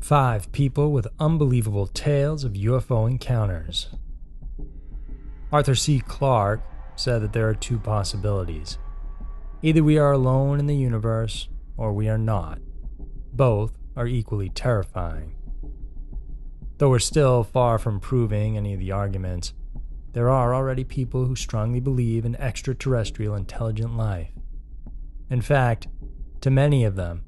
5 people with unbelievable tales of UFO encounters. Arthur C. Clarke said that there are 2 possibilities. Either we are alone in the universe, or we are not. Both are equally terrifying. Though we're still far from proving any of the arguments, there are already people who strongly believe in extraterrestrial intelligent life. In fact, to many of them,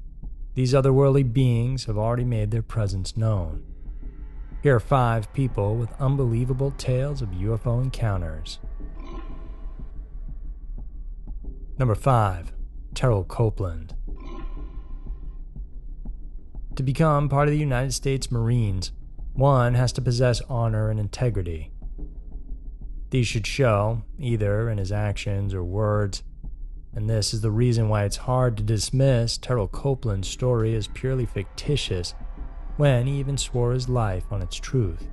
these otherworldly beings have already made their presence known. Here are 5 people with unbelievable tales of UFO encounters. Number 5. Terrell Copeland. To become part of the United States Marines, one has to possess honor and integrity. These should show, either in his actions or words, and this is the reason why it's hard to dismiss Terrell Copeland's story as purely fictitious when he even swore his life on its truth.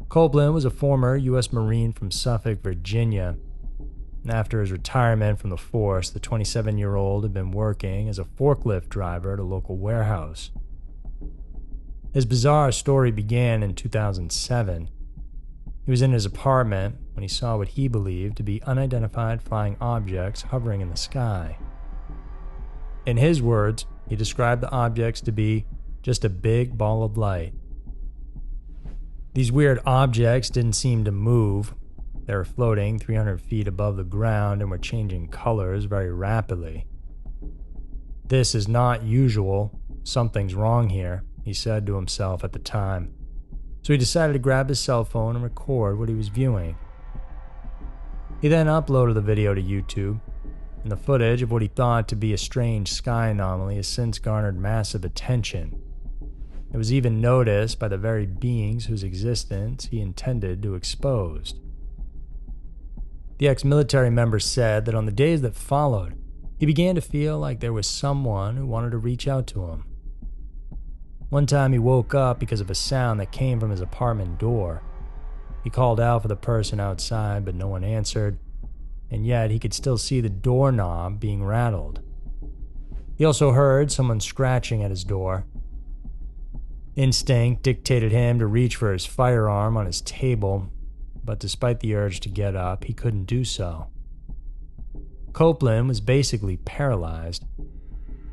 Copeland was a former U.S. Marine from Suffolk, Virginia. And after his retirement from the force, the 27-year-old had been working as a forklift driver at a local warehouse. His bizarre story began in 2007. He was in his apartment when he saw what he believed to be unidentified flying objects hovering in the sky. In his words, he described the objects to be just a big ball of light. These weird objects didn't seem to move. They were floating 300 feet above the ground and were changing colors very rapidly. "This is not usual. Something's wrong here," he said to himself at the time. So he decided to grab his cell phone and record what he was viewing. He then uploaded the video to YouTube, and the footage of what he thought to be a strange sky anomaly has since garnered massive attention. It was even noticed by the very beings whose existence he intended to expose. The ex-military member said that on the days that followed, he began to feel like there was someone who wanted to reach out to him. One time he woke up because of a sound that came from his apartment door. He called out for the person outside, but no one answered, and yet he could still see the doorknob being rattled. He also heard someone scratching at his door. Instinct dictated him to reach for his firearm on his table, but despite the urge to get up, he couldn't do so. Copeland was basically paralyzed.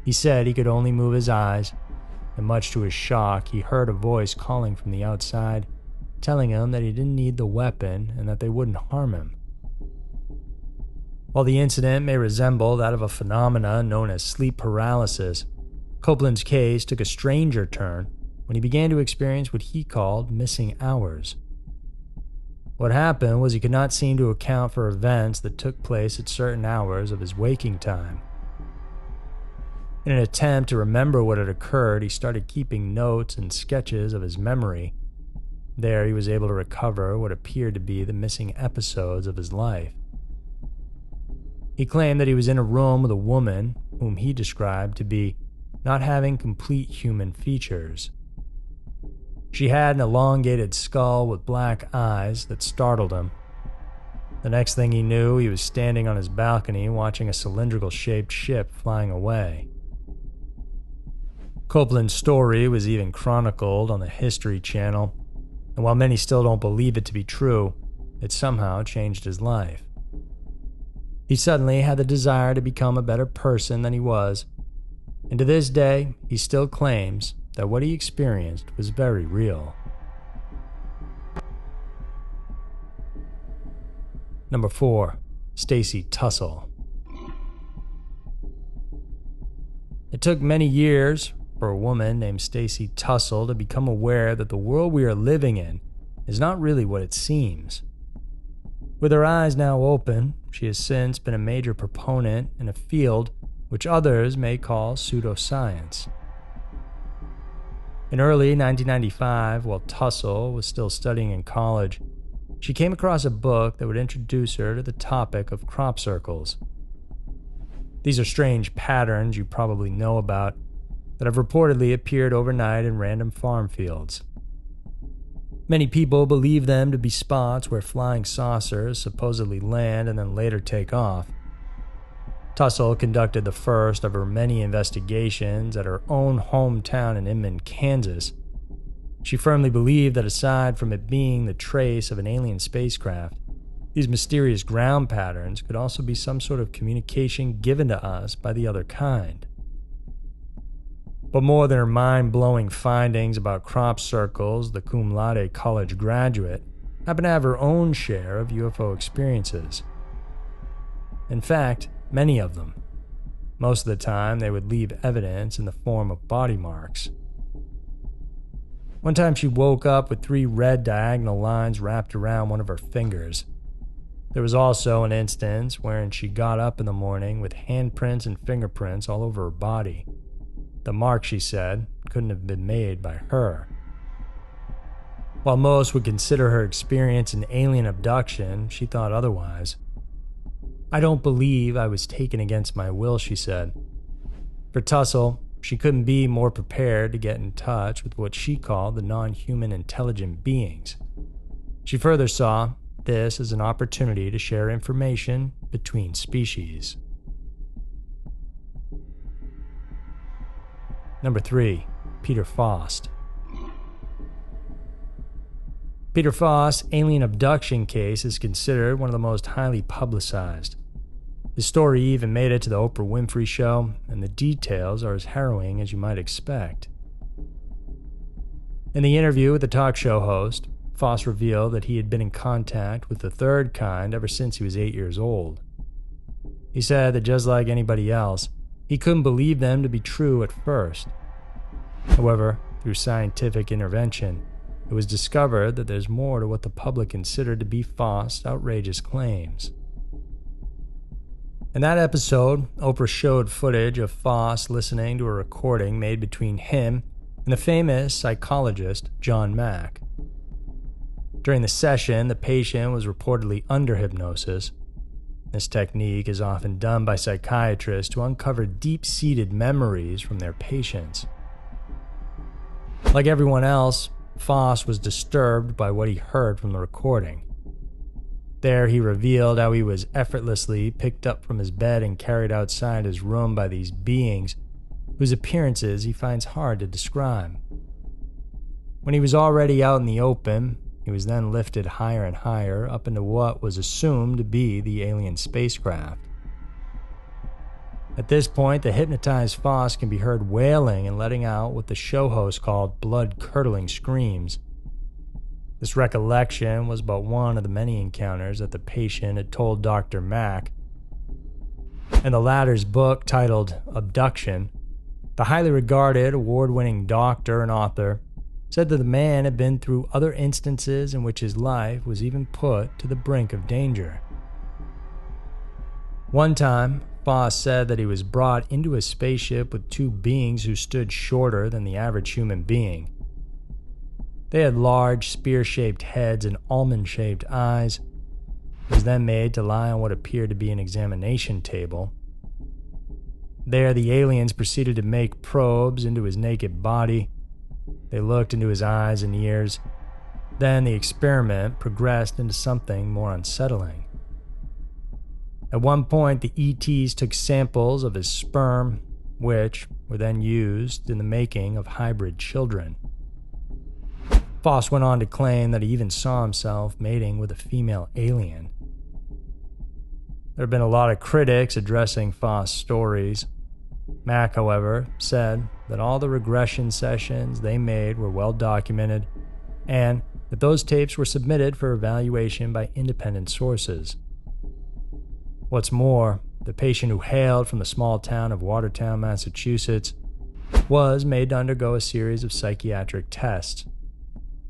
He said he could only move his eyes, and much to his shock, he heard a voice calling from the outside, telling him that he didn't need the weapon and that they wouldn't harm him. While the incident may resemble that of a phenomena known as sleep paralysis, Copeland's case took a stranger turn when he began to experience what he called missing hours. What happened was he could not seem to account for events that took place at certain hours of his waking time. In an attempt to remember what had occurred, he started keeping notes and sketches of his memory. There he was able to recover what appeared to be the missing episodes of his life. He claimed that he was in a room with a woman whom he described to be not having complete human features. She had an elongated skull with black eyes that startled him. The next thing he knew, he was standing on his balcony watching a cylindrical-shaped ship flying away. Copeland's story was even chronicled on the History Channel, and while many still don't believe it to be true, it somehow changed his life. He suddenly had the desire to become a better person than he was, and to this day, he still claims that what he experienced was very real. Number 4. Stacy Tussell. It took many years for a woman named Stacy Tussell to become aware that the world we are living in is not really what it seems. With her eyes now open, she has since been a major proponent in a field which others may call pseudoscience. In early 1995, while Tussell was still studying in college, she came across a book that would introduce her to the topic of crop circles. These are strange patterns you probably know about that have reportedly appeared overnight in random farm fields. Many people believe them to be spots where flying saucers supposedly land and then later take off. Tussell conducted the first of her many investigations at her own hometown in Inman, Kansas. She firmly believed that aside from it being the trace of an alien spacecraft, these mysterious ground patterns could also be some sort of communication given to us by the other kind. But more than her mind-blowing findings about crop circles, the cum laude college graduate happened to have her own share of UFO experiences. In fact, many of them. Most of the time, they would leave evidence in the form of body marks. One time she woke up with 3 red diagonal lines wrapped around one of her fingers. There was also an instance wherein she got up in the morning with handprints and fingerprints all over her body. The mark, she said, couldn't have been made by her. While most would consider her experience an alien abduction, she thought otherwise. "I don't believe I was taken against my will," she said. For Tussell, she couldn't be more prepared to get in touch with what she called the non-human intelligent beings. She further saw this as an opportunity to share information between species. Number 3. Peter Foss. Peter Foss' alien abduction case is considered one of the most highly publicized. The story even made it to the Oprah Winfrey Show, and the details are as harrowing as you might expect. In the interview with the talk show host, Foss revealed that he had been in contact with the third kind ever since he was 8 years old. He said that just like anybody else, he couldn't believe them to be true at first. However, through scientific intervention, it was discovered that there's more to what the public considered to be Foss' outrageous claims. In that episode, Oprah showed footage of Foss listening to a recording made between him and the famous psychologist John Mack. During the session, the patient was reportedly under hypnosis. This technique is often done by psychiatrists to uncover deep-seated memories from their patients. Like everyone else, Foss was disturbed by what he heard from the recording. There, he revealed how he was effortlessly picked up from his bed and carried outside his room by these beings, whose appearances he finds hard to describe. When he was already out in the open, he was then lifted higher and higher up into what was assumed to be the alien spacecraft. At this point, the hypnotized Foss can be heard wailing and letting out what the show host called blood-curdling screams. This recollection was but one of the many encounters that the patient had told Dr. Mack. In the latter's book titled Abduction, the highly regarded award-winning doctor and author said that the man had been through other instances in which his life was even put to the brink of danger. One time, Foss said that he was brought into a spaceship with 2 beings who stood shorter than the average human being. They had large, spear-shaped heads and almond-shaped eyes. He was then made to lie on what appeared to be an examination table. There, the aliens proceeded to make probes into his naked body. They looked into his eyes and ears. Then the experiment progressed into something more unsettling. At one point, the ETs took samples of his sperm, which were then used in the making of hybrid children. Foss went on to claim that he even saw himself mating with a female alien. There have been a lot of critics addressing Foss' stories. Mack, however, said that all the regression sessions they made were well documented and that those tapes were submitted for evaluation by independent sources. What's more, the patient who hailed from the small town of Watertown, Massachusetts, was made to undergo a series of psychiatric tests.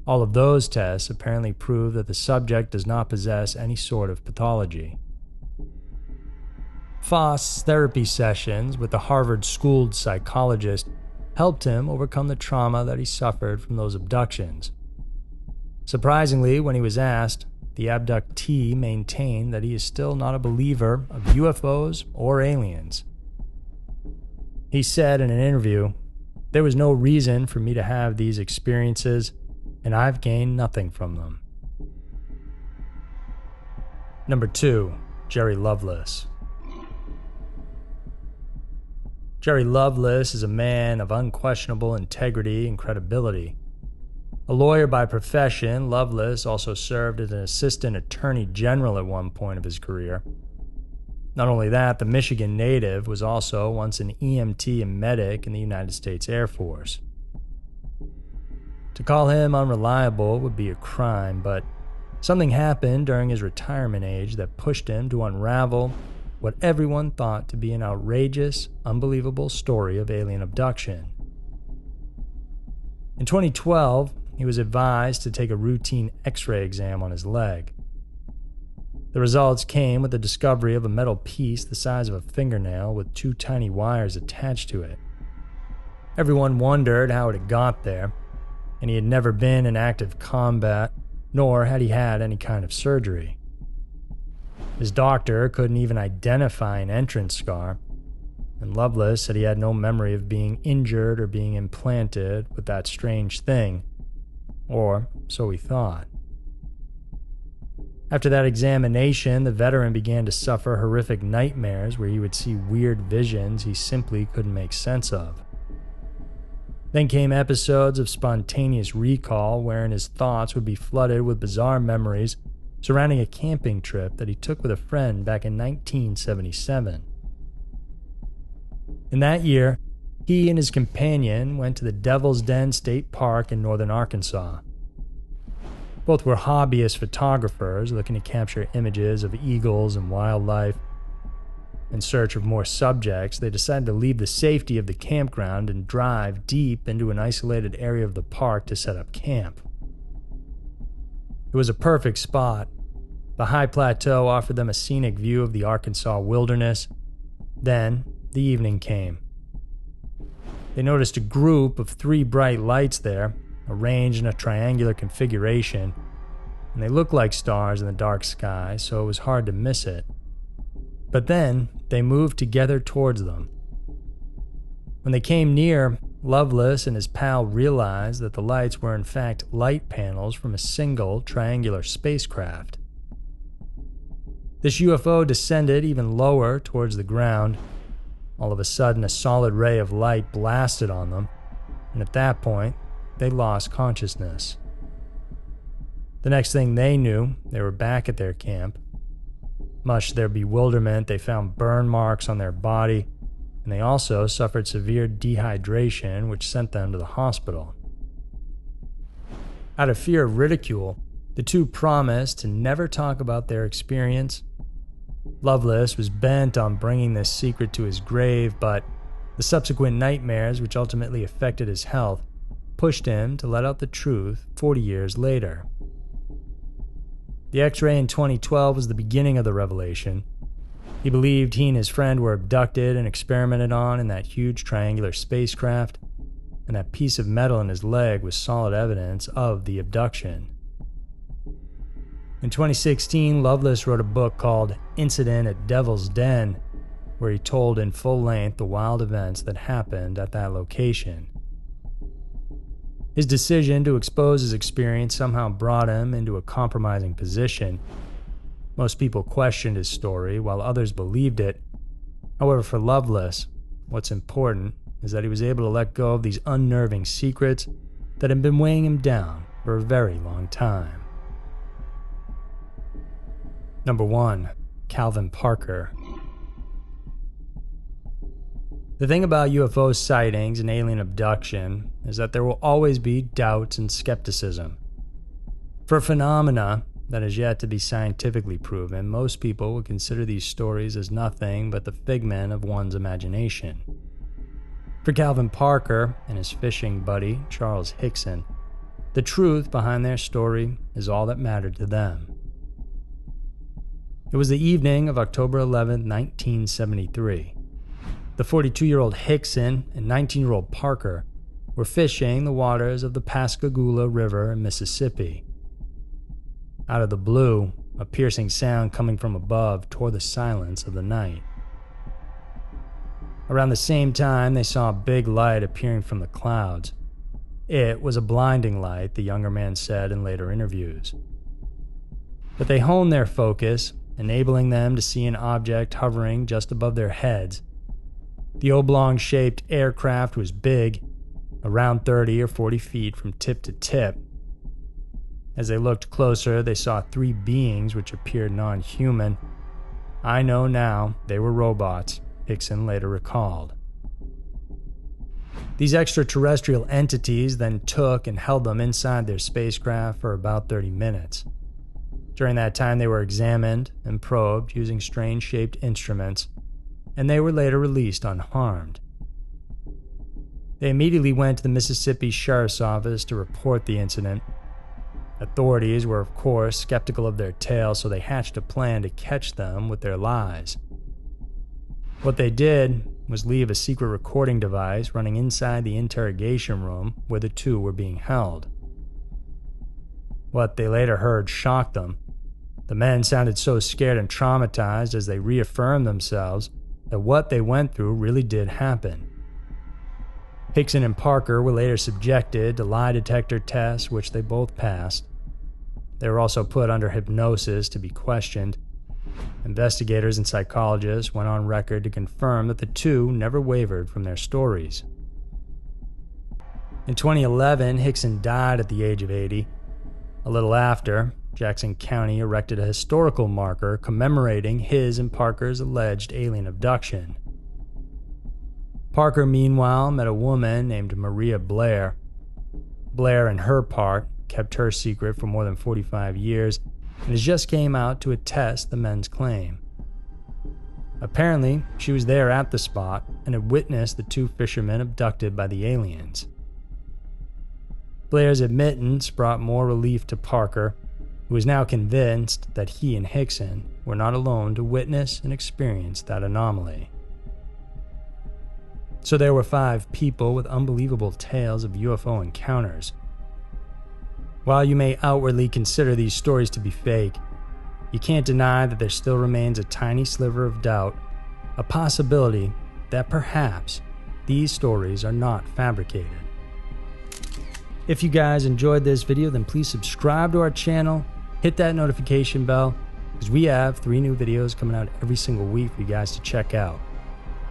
All of those tests apparently prove that the subject does not possess any sort of pathology. Foss' therapy sessions with the Harvard-schooled psychologist helped him overcome the trauma that he suffered from those abductions. Surprisingly, when he was asked, the abductee maintained that he is still not a believer of UFOs or aliens. He said in an interview, "There was no reason for me to have these experiences, and I've gained nothing from them." Number 2. Jerry Loveless. Jerry Loveless is a man of unquestionable integrity and credibility. A lawyer by profession, Loveless also served as an assistant attorney general at one point of his career. Not only that, the Michigan native was also once an EMT and medic in the United States Air Force. To call him unreliable would be a crime, but something happened during his retirement age that pushed him to unravel what everyone thought to be an outrageous, unbelievable story of alien abduction. In 2012, he was advised to take a routine X-ray exam on his leg. The results came with the discovery of a metal piece the size of a fingernail with 2 tiny wires attached to it. Everyone wondered how it had got there, and he had never been in active combat, nor had he had any kind of surgery. His doctor couldn't even identify an entrance scar, and Loveless said he had no memory of being injured or being implanted with that strange thing, or so he thought. After that examination, the veteran began to suffer horrific nightmares where he would see weird visions he simply couldn't make sense of. Then came episodes of spontaneous recall wherein his thoughts would be flooded with bizarre memories surrounding a camping trip that he took with a friend back in 1977. In that year, he and his companion went to the Devil's Den State Park in northern Arkansas. Both were hobbyist photographers looking to capture images of eagles and wildlife. In search of more subjects, they decided to leave the safety of the campground and drive deep into an isolated area of the park to set up camp. It was a perfect spot. The high plateau offered them a scenic view of the Arkansas wilderness. Then, the evening came. They noticed a group of 3 bright lights there, arranged in a triangular configuration, and they looked like stars in the dark sky, so it was hard to miss it. But then, they moved together towards them. When they came near, Loveless and his pal realized that the lights were in fact light panels from a single triangular spacecraft. This UFO descended even lower towards the ground. All of a sudden, a solid ray of light blasted on them, and at that point, they lost consciousness. The next thing they knew, they were back at their camp. Much to their bewilderment, they found burn marks on their body, and they also suffered severe dehydration, which sent them to the hospital. Out of fear of ridicule, the two promised to never talk about their experience. Loveless was bent on bringing this secret to his grave, but the subsequent nightmares, which ultimately affected his health, pushed him to let out the truth 40 years later. The X-ray in 2012 was the beginning of the revelation. He believed he and his friend were abducted and experimented on in that huge triangular spacecraft, and that piece of metal in his leg was solid evidence of the abduction. In 2016, Loveless wrote a book called Incident at Devil's Den, where he told in full length the wild events that happened at that location. His decision to expose his experience somehow brought him into a compromising position. Most people questioned his story, while others believed it. However, for Loveless, what's important is that he was able to let go of these unnerving secrets that had been weighing him down for a very long time. Number 1. Calvin Parker. The thing about UFO sightings and alien abduction is that there will always be doubts and skepticism. For a phenomena that is yet to be scientifically proven, most people would consider these stories as nothing but the figment of one's imagination. For Calvin Parker and his fishing buddy, Charles Hickson, the truth behind their story is all that mattered to them. It was the evening of October 11, 1973. The 42-year-old Hickson and 19-year-old Parker were fishing the waters of the Pascagoula River in Mississippi. Out of the blue, a piercing sound coming from above tore the silence of the night. Around the same time, they saw a big light appearing from the clouds. It was a blinding light, the younger man said in later interviews. But they honed their focus, enabling them to see an object hovering just above their heads. The oblong-shaped aircraft was big, around 30 or 40 feet from tip to tip. As they looked closer, they saw 3 beings which appeared non-human. I know now they were robots, Hickson later recalled. These extraterrestrial entities then took and held them inside their spacecraft for about 30 minutes. During that time, they were examined and probed using strange-shaped instruments, and they were later released unharmed. They immediately went to the Mississippi Sheriff's Office to report the incident. Authorities were, of course, skeptical of their tale, so they hatched a plan to catch them with their lies. What they did was leave a secret recording device running inside the interrogation room where the 2 were being held. What they later heard shocked them. The men sounded so scared and traumatized as they reaffirmed themselves that what they went through really did happen. Hickson and Parker were later subjected to lie detector tests, which they both passed. They were also put under hypnosis to be questioned. Investigators and psychologists went on record to confirm that the 2 never wavered from their stories. In 2011, Hickson died at the age of 80. A little after, Jackson County erected a historical marker commemorating his and Parker's alleged alien abduction. Parker, meanwhile, met a woman named Maria Blair. Blair, in her part, kept her secret for more than 45 years and has just came out to attest the men's claim. Apparently, she was there at the spot and had witnessed the 2 fishermen abducted by the aliens. Blair's admittance brought more relief to Parker, who is now convinced that he and Hickson were not alone to witness and experience that anomaly. So there were 5 people with unbelievable tales of UFO encounters. While you may outwardly consider these stories to be fake, you can't deny that there still remains a tiny sliver of doubt, a possibility that perhaps these stories are not fabricated. If you guys enjoyed this video, then please subscribe to our channel, hit that notification bell, because we have 3 new videos coming out every single week for you guys to check out.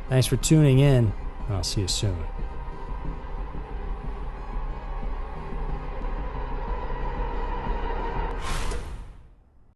Thanks for tuning in, and I'll see you soon.